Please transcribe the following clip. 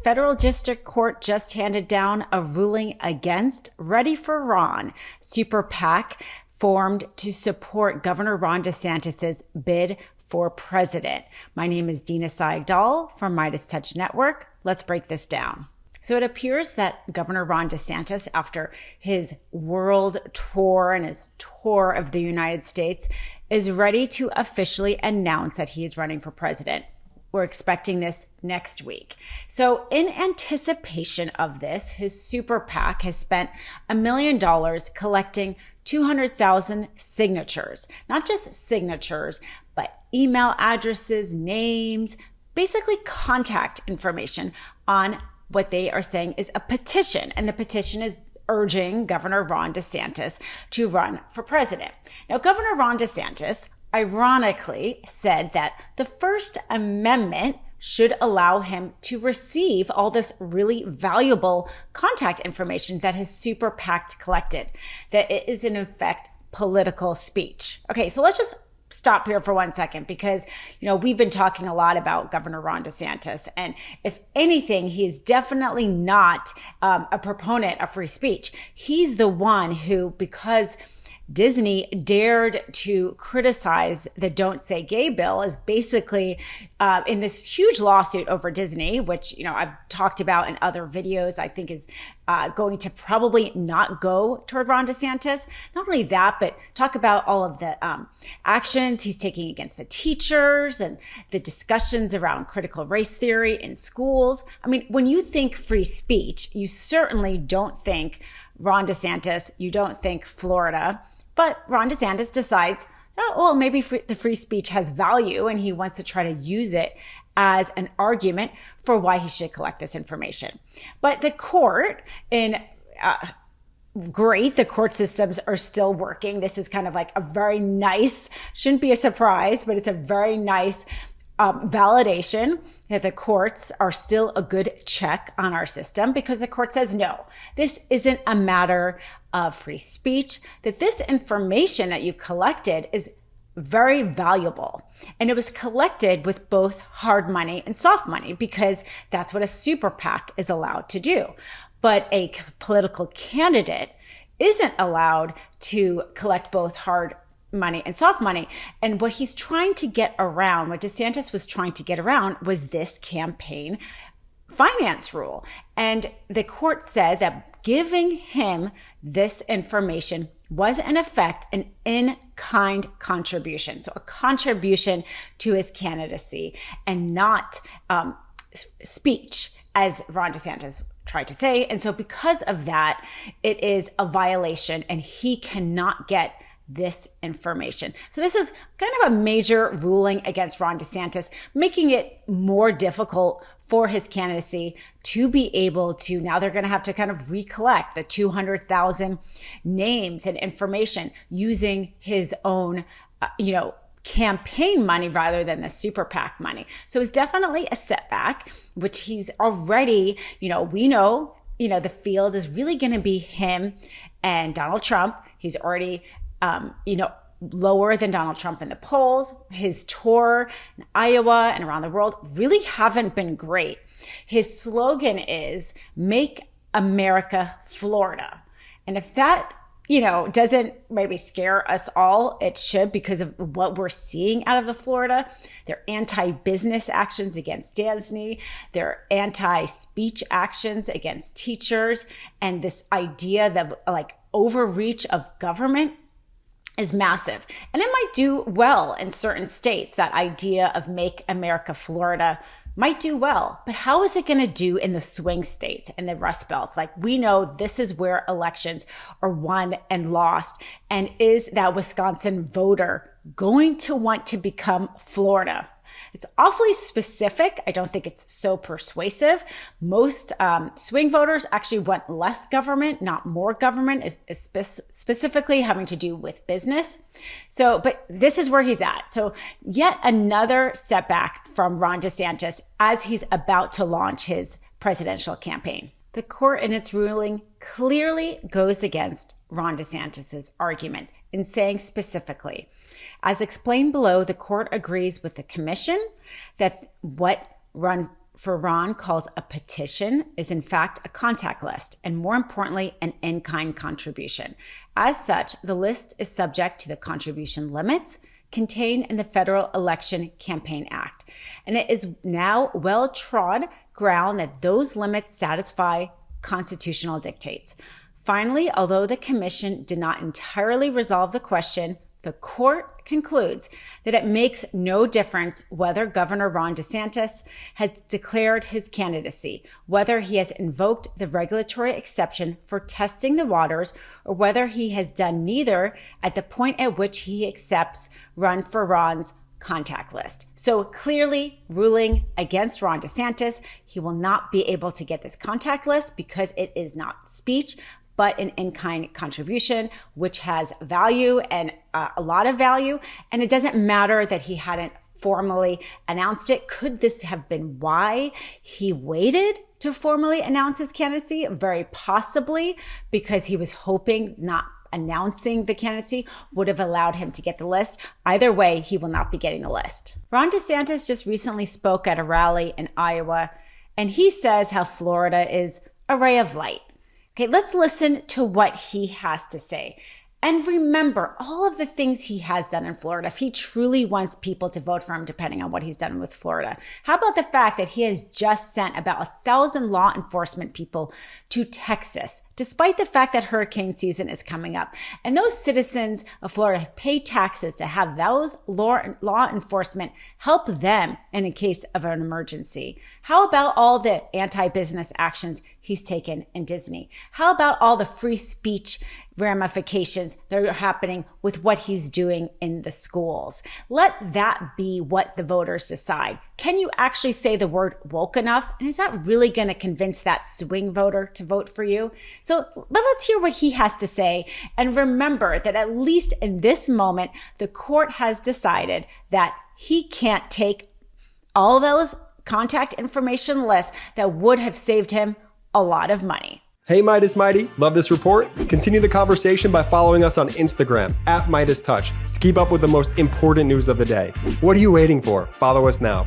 Federal District Court just handed down a ruling against Ready for Ron, super PAC formed to support Governor Ron DeSantis' bid for president. My name is Dina Sayegh Doll from MeidasTouch Network. Let's break this down. So it appears that Governor Ron DeSantis, after his world tour and his tour of the United States, is ready to officially announce that he is running for president. We're expecting this next week. So in anticipation of this, his super PAC has spent $1 million collecting 200,000 signatures, not just signatures, but email addresses, names, basically contact information on what they are saying is a petition. And the petition is urging Governor Ron DeSantis to run for president. Now, Governor Ron DeSantis ironically said that the First Amendment should allow him to receive all this really valuable contact information that his super PAC collected, that it is in effect political speech. Okay, so let's just stop here for 1 second because, we've been talking a lot about Governor Ron DeSantis. And if anything, he is definitely not a proponent of free speech. He's the one who, because Disney dared to criticize the Don't Say Gay bill, is basically in this huge lawsuit over Disney, which, I've talked about in other videos, I think is going to probably not go toward Ron DeSantis. Not only that, but talk about all of the actions he's taking against the teachers and the discussions around critical race theory in schools. I mean, when you think free speech, you certainly don't think Ron DeSantis, you don't think Florida. But Ron DeSantis decides, maybe the free speech has value and he wants to try to use it as an argument for why he should collect this information. But the court great, the court systems are still working. This is kind of like a very nice, shouldn't be a surprise, but it's a very nice validation that the courts are still a good check on our system, because the court says, no, this isn't a matter of free speech, that this information that you've collected is very valuable. And it was collected with both hard money and soft money, because that's what a super PAC is allowed to do. But a political candidate isn't allowed to collect both hard money and soft money. And what he's trying to get around, what DeSantis was trying to get around, was this campaign finance rule. And the court said that giving him this information was in effect an in-kind contribution. So a contribution to his candidacy and not speech, as Ron DeSantis tried to say. And so because of that, it is a violation and he cannot get this information. So this is kind of a major ruling against Ron DeSantis, making it more difficult for his candidacy to be able to, now they're going to have to kind of recollect the 200,000 names and information using his own, campaign money rather than the super PAC money. So it's definitely a setback, which he's already, we know, the field is really going to be him and Donald Trump. He's already lower than Donald Trump in the polls. His tour in Iowa and around the world really haven't been great. His slogan is "Make America Florida." And if that, doesn't maybe scare us all, it should, because of what we're seeing out of the Florida. Their anti-business actions against Disney, their anti-speech actions against teachers, and this idea that overreach of government is massive. And it might do well in certain states. That idea of Make America Florida might do well, but how is it going to do in the swing states and the Rust Belts? We know this is where elections are won and lost. And is that Wisconsin voter going to want to become Florida? It's awfully specific. I don't think it's so persuasive. Most swing voters actually want less government, not more government, specifically having to do with business. So, but this is where he's at. So yet another setback from Ron DeSantis as he's about to launch his presidential campaign. The court in its ruling clearly goes against Ron DeSantis' arguments in saying specifically, as explained below, the court agrees with the commission that what Ron for Ron calls a petition is in fact a contact list, and more importantly, an in-kind contribution. As such, the list is subject to the contribution limits contained in the Federal Election Campaign Act. And it is now well-trod ground that those limits satisfy constitutional dictates. Finally, although the commission did not entirely resolve the question, the court concludes that it makes no difference whether Governor Ron DeSantis has declared his candidacy, whether he has invoked the regulatory exception for testing the waters, or whether he has done neither at the point at which he accepts Run for Ron's contact list. So clearly ruling against Ron DeSantis, he will not be able to get this contact list because it is not speech, but an in-kind contribution, which has value and a lot of value. And it doesn't matter that he hadn't formally announced it. Could this have been why he waited to formally announce his candidacy? Very possibly, because he was hoping not announcing the candidacy would have allowed him to get the list. Either way, he will not be getting the list. Ron DeSantis just recently spoke at a rally in Iowa, and he says how Florida is a ray of light. Okay, let's listen to what he has to say. And remember all of the things he has done in Florida, if he truly wants people to vote for him, depending on what he's done with Florida. How about the fact that he has just sent about 1,000 law enforcement people to Texas, despite the fact that hurricane season is coming up? And those citizens of Florida have paid taxes to have those law enforcement help them in a case of an emergency. How about all the anti-business actions he's taken in Disney? How about all the free speech ramifications that are happening with what he's doing in the schools? Let that be what the voters decide. Can you actually say the word woke enough? And is that really going to convince that swing voter to vote for you? But let's hear what he has to say. And remember that at least in this moment, the court has decided that he can't take all those contact information lists that would have saved him a lot of money. Hey Meidas Mighty, love this report? Continue the conversation by following us on Instagram @MeidasTouch to keep up with the most important news of the day. What are you waiting for? Follow us now.